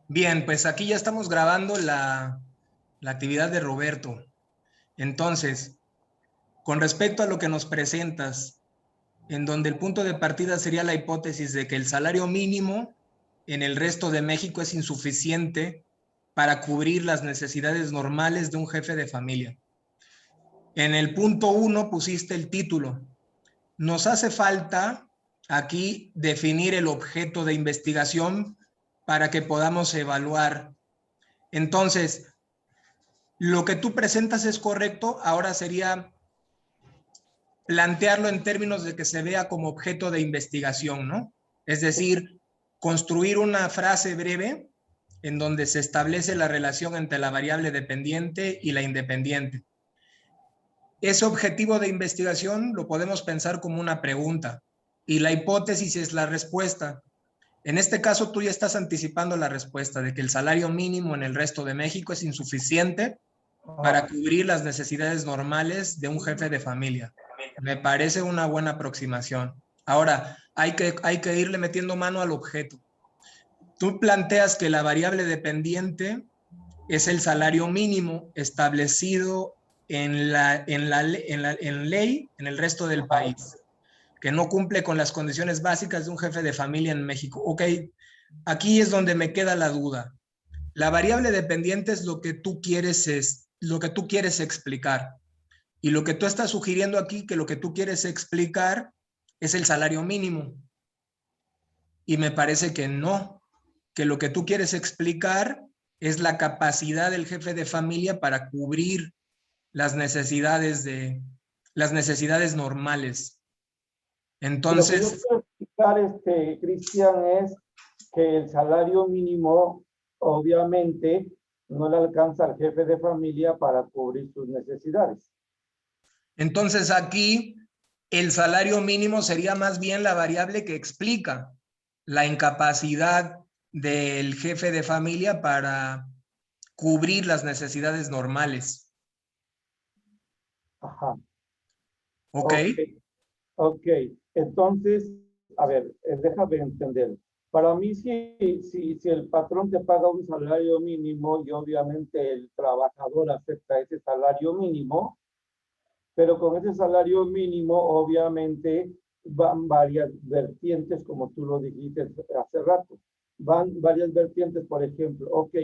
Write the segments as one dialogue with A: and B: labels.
A: Bien, pues aquí ya estamos grabando la actividad de Roberto. Entonces, con respecto a lo que nos presentas, en donde el punto de partida sería la hipótesis de que el salario mínimo en el resto de México es insuficiente para cubrir las necesidades normales de un jefe de familia. En el punto 1 pusiste el título. Nos hace falta aquí definir el objeto de investigación para que podamos evaluar. Entonces, lo que tú presentas es correcto, ahora sería plantearlo en términos de que se vea como objeto de investigación, ¿no? Es decir, construir una frase breve en donde se establece la relación entre la variable dependiente y la independiente. Ese objetivo de investigación lo podemos pensar como una pregunta y la hipótesis es la respuesta. En este caso, tú ya estás anticipando la respuesta de que el salario mínimo en el resto de México es insuficiente para cubrir las necesidades normales de un jefe de familia. Me parece una buena aproximación. Ahora, hay que irle metiendo mano al objeto. Tú planteas que la variable dependiente es el salario mínimo establecido en ley en el resto del país, que no cumple con las condiciones básicas de un jefe de familia en México. Ok, aquí es donde me queda la duda. La variable dependiente es lo que tú quieres explicar. Y lo que tú estás sugiriendo aquí, que lo que tú quieres explicar es el salario mínimo. Y me parece que no, que lo que tú quieres explicar es la capacidad del jefe de familia para cubrir las necesidades normales.
B: Lo que yo
A: Entonces,
B: quiero explicar, Cristian, es que el salario mínimo obviamente no le alcanza al jefe de familia para cubrir sus necesidades.
A: entonces aquí el salario mínimo sería más bien la variable que explica la incapacidad del jefe de familia para cubrir las necesidades normales.
B: Ajá.
A: ¿Ok?
B: Ok, ok. Entonces, a ver, déjame entender. Para mí, si el patrón te paga un salario mínimo y obviamente el trabajador acepta ese salario mínimo, pero con ese salario mínimo, obviamente, van varias vertientes, como tú lo dijiste hace rato. Van varias vertientes, por ejemplo, ok,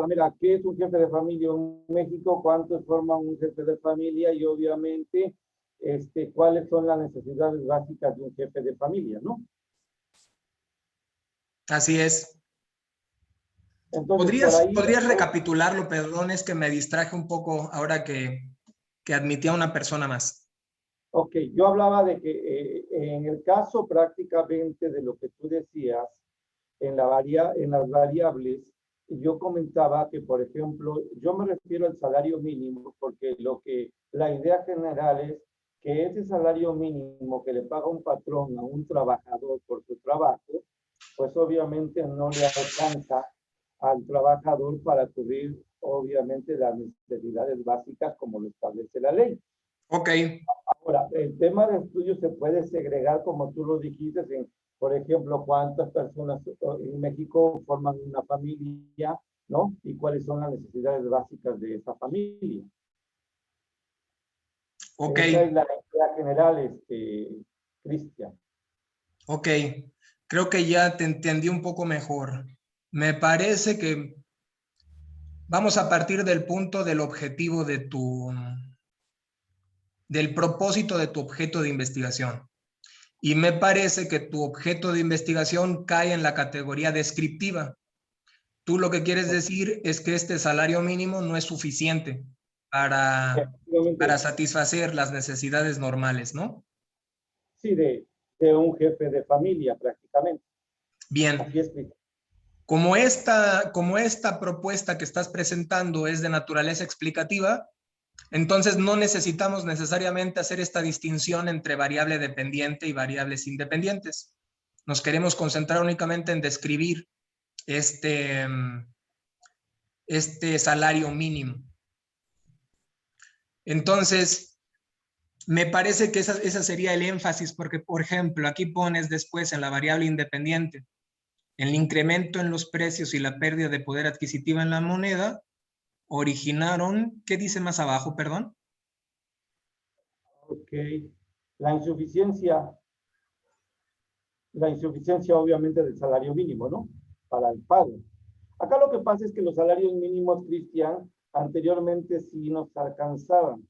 B: mira, ¿qué es un jefe de familia en México? ¿Cuántos forman un jefe de familia? Y obviamente, ¿cuáles son las necesidades básicas de un jefe de familia, no?
A: Así es.
B: Entonces, por ahí,
A: ¿Podrías recapitularlo? Perdón, es que me distraje un poco ahora que admitía a una persona más.
B: ok, yo hablaba de que en el caso prácticamente de lo que tú decías, en las variables, yo comentaba que, por ejemplo, yo me refiero al salario mínimo porque la idea general es que ese salario mínimo que le paga un patrón a un trabajador por su trabajo, pues obviamente no le alcanza al trabajador para cubrir obviamente las necesidades básicas como lo establece la ley.
A: Ok,
B: Ahora, el tema de estudio se puede segregar, como tú lo dijiste, en, por ejemplo, cuántas personas en México forman una familia, ¿no? Y cuáles son las necesidades básicas de esa familia.
A: ok,
B: Esa es la idea general, Cristian.
A: ok. Creo que ya te entendí un poco mejor. Me parece que vamos a partir del punto del objetivo del propósito de tu objeto de investigación. Y me parece que tu objeto de investigación cae en la categoría descriptiva. Tú lo que quieres decir es que este salario mínimo no es suficiente para satisfacer las necesidades normales, ¿no?
B: Sí, de un jefe de familia prácticamente.
A: Bien,
B: Así es, Cristian.
A: como esta propuesta que estás presentando es de naturaleza explicativa, entonces no necesitamos necesariamente hacer esta distinción entre variable dependiente y variables independientes. Nos queremos concentrar únicamente en describir este, este salario mínimo. Entonces, me parece que esa sería el énfasis, porque, por ejemplo, aquí pones después en la variable independiente, el incremento en los precios y la pérdida de poder adquisitivo en la moneda originaron, ¿qué dice más abajo, perdón?
B: Ok, la insuficiencia obviamente del salario mínimo, ¿no? Para el pago. Acá lo que pasa es que los salarios mínimos, Cristian, anteriormente sí nos alcanzaban,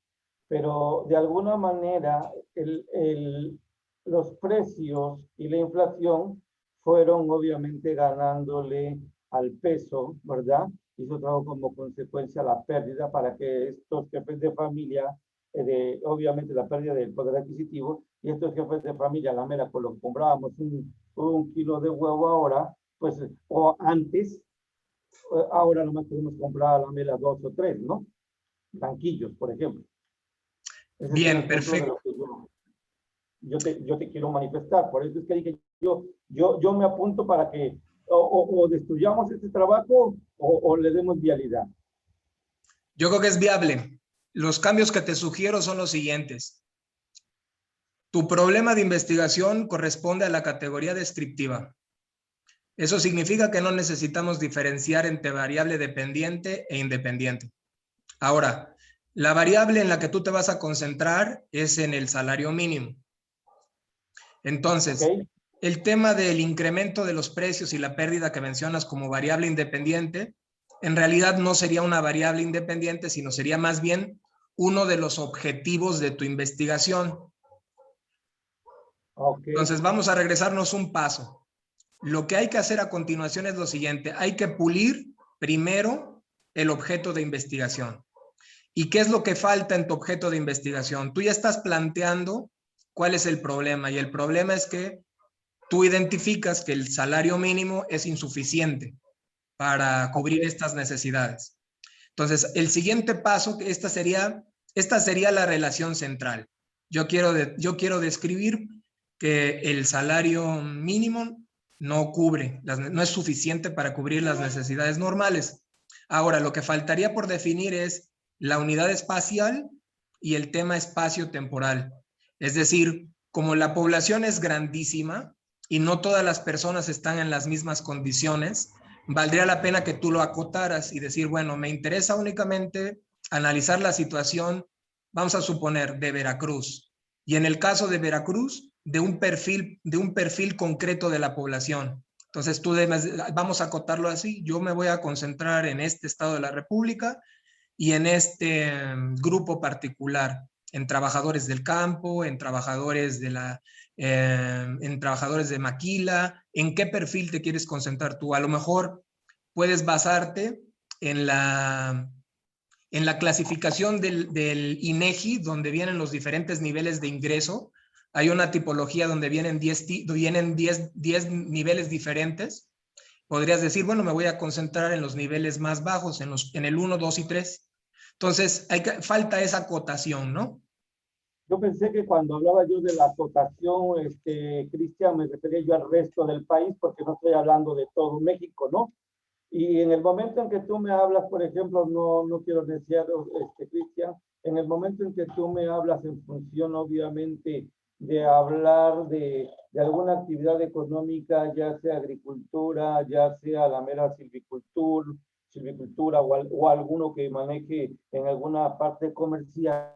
B: pero de alguna manera los precios y la inflación fueron obviamente ganándole al peso, ¿verdad? Y eso trajo como consecuencia la pérdida para que estos jefes de familia, obviamente la pérdida del poder adquisitivo, y estos jefes de familia, la mera, con lo que comprábamos un kilo de huevo ahora, pues, o antes, ahora nomás podemos comprar a la mera 2 o 3, ¿no? Blanquillos, por ejemplo. Ese es un
A: Bien,
B: ejemplo de
A: perfecto.
B: lo que yo te quiero manifestar. Por eso es que dije, yo me apunto para que o destruyamos este trabajo o le demos vialidad.
A: Yo creo que es viable. Los cambios que te sugiero son los siguientes. Tu problema de investigación corresponde a la categoría descriptiva. Eso significa que no necesitamos diferenciar entre variable dependiente e independiente. Ahora, la variable en la que tú te vas a concentrar es en el salario mínimo. Entonces,
B: ¿Okay?
A: el tema del incremento de los precios y la pérdida que mencionas como variable independiente, en realidad no sería una variable independiente, sino sería más bien uno de los objetivos de tu investigación.
B: Okay.
A: Entonces, vamos a regresarnos un paso. Lo que hay que hacer a continuación es lo siguiente. Hay que pulir primero el objeto de investigación. ¿Y qué es lo que falta en tu objeto de investigación? Tú ya estás planteando cuál es el problema, y el problema es que tú identificas que el salario mínimo es insuficiente para cubrir estas necesidades. Entonces, el siguiente paso, esta sería la relación central. Yo quiero describir que el salario mínimo no es suficiente para cubrir las necesidades normales. Ahora, lo que faltaría por definir es la unidad espacial y el tema espacio-temporal. Es decir, como la población es grandísima y no todas las personas están en las mismas condiciones, valdría la pena que tú lo acotaras y decir, bueno, me interesa únicamente analizar la situación, vamos a suponer, de Veracruz. Y en el caso de Veracruz, de un perfil concreto de la población. Entonces tú vamos a acotarlo así, yo me voy a concentrar en este estado de la República y en este grupo particular, en trabajadores del campo, en trabajadores de maquila. ¿En qué perfil te quieres concentrar tú? A lo mejor puedes basarte en la clasificación del INEGI, donde vienen los diferentes niveles de ingreso. Hay una tipología donde vienen 10 niveles diferentes. Podrías decir, bueno, me voy a concentrar en los niveles más bajos, en el 1, 2 y 3. Entonces, falta esa acotación, ¿no?
B: Yo pensé que cuando hablaba yo de la acotación, Cristian, me refería yo al resto del país, porque no estoy hablando de todo México, ¿no? Y en el momento en que tú me hablas, por ejemplo, no quiero decir, Cristian, en el momento en que tú me hablas en función, obviamente, de hablar de alguna actividad económica, ya sea agricultura, ya sea la mera silvicultura o alguno que maneje en alguna parte comercial,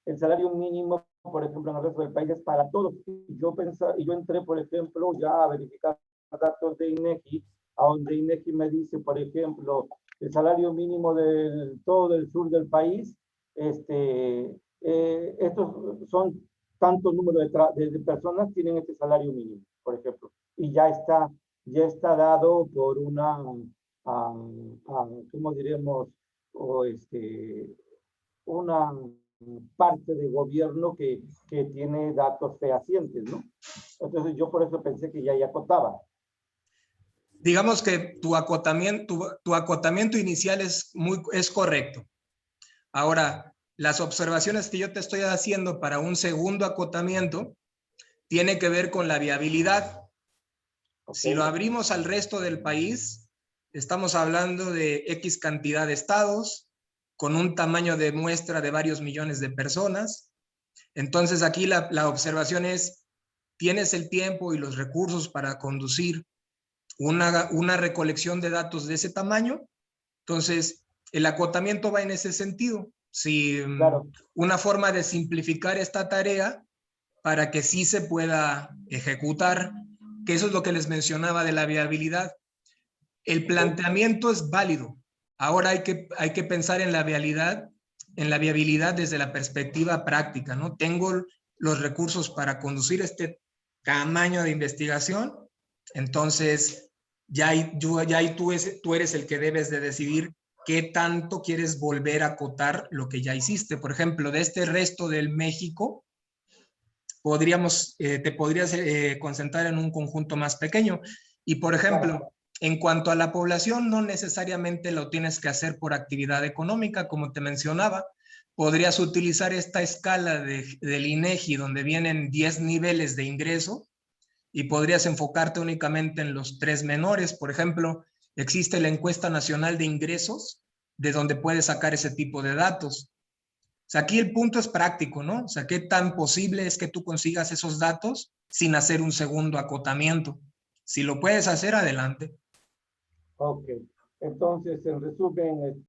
B: el salario mínimo, por ejemplo, en el resto del país es para todos. Yo entré, por ejemplo, ya a verificar datos de INEGI, a donde INEGI me dice, por ejemplo, el salario mínimo de todo el sur del país, estos son tantos números de personas tienen este salario mínimo, por ejemplo, y ya está dado por una, ¿cómo diremos? O una parte de gobierno que tiene datos fehacientes, ¿no? Entonces yo por eso pensé que ya acotaba.
A: Digamos que tu acotamiento inicial es correcto. Ahora, las observaciones que yo te estoy haciendo para un segundo acotamiento tiene que ver con la viabilidad.
B: Okay.
A: Si lo abrimos al resto del país, estamos hablando de X cantidad de estados, con un tamaño de muestra de varios millones de personas. Entonces aquí la observación es, ¿tienes el tiempo y los recursos para conducir una recolección de datos de ese tamaño. Entonces, el acotamiento va en ese sentido. Si
B: Claro.
A: una forma de simplificar esta tarea para que sí se pueda ejecutar, que eso es lo que les mencionaba de la viabilidad. El planteamiento es válido. Ahora hay que pensar en la viabilidad desde la perspectiva práctica, ¿no? Tengo los recursos para conducir este tamaño de investigación, entonces ya ahí tú eres el que debes de decidir qué tanto quieres volver a acotar lo que ya hiciste. Por ejemplo, de este resto del México, te podrías concentrar en un conjunto más pequeño. Y por ejemplo, en cuanto a la población, no necesariamente lo tienes que hacer por actividad económica, como te mencionaba. Podrías utilizar esta escala del INEGI, donde vienen 10 niveles de ingreso, y podrías enfocarte únicamente en los 3 menores. Por ejemplo, existe la encuesta nacional de ingresos, de donde puedes sacar ese tipo de datos. O sea, aquí el punto es práctico, ¿no? O sea, ¿qué tan posible es que tú consigas esos datos sin hacer un segundo acotamiento? Si lo puedes hacer, adelante.
B: Ok. Entonces, en resumen,